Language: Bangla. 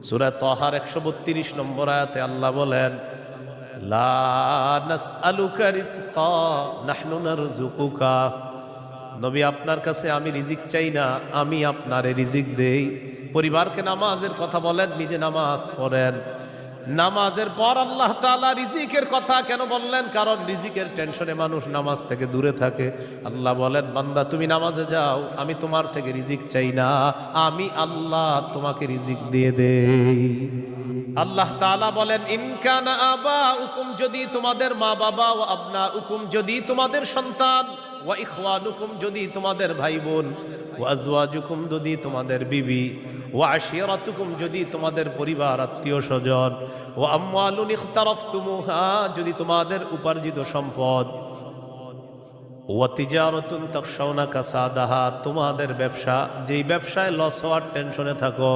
সূরা তাহার 132 নম্বর আয়াতে আল্লাহ বলেন, লা নাসআলুকা রিজকা নাহনু নারযুকুকা। নবী, আপনার কাছে আমি রিজিক চাই না, আমি আপনারে রিজিক দেই। পরিবারকে নামাজের কথা বলেন, নিজে নামাজ পড়েন। নামাজের পর আল্লাহ তাআলা রিজিকের কথা কেন বললেন? কারণ রিজিকের টেনশনে মানুষ নামাজ থেকে দূরে থাকে। আল্লাহ বলেন, বান্দা তুমি নামাজে যাও, আমি তোমার থেকে রিজিক চাই না, আমি আল্লাহ তোমাকে রিজিক দিয়ে দেই। আল্লাহ তাআলা বলেন, ইন কানা আবাউকুম, যদি তোমাদের মা বাবা, ও আবনাউকুম, যদি তোমাদের সন্তান, ওয়া ইখওয়ানুকুম, যদি তোমাদের ভাই বোন, ওয়া আজওয়াজুকুম, যদি তোমাদের বিবি, ওয়া আশিরাতুকুম, যদি তোমাদের পরিবার আত্মীয় স্বজন, ওয়া আমওয়ালুন ইখতারাফতুমুহা, যদি তোমাদের উপার্জিত সম্পদ, ওয়া তিজারাতুন তাখশাউনা কাসাদাহা, তোমাদের ব্যবসা, যেই ব্যবসায় লস হওয়ার টেনশনে থাকো,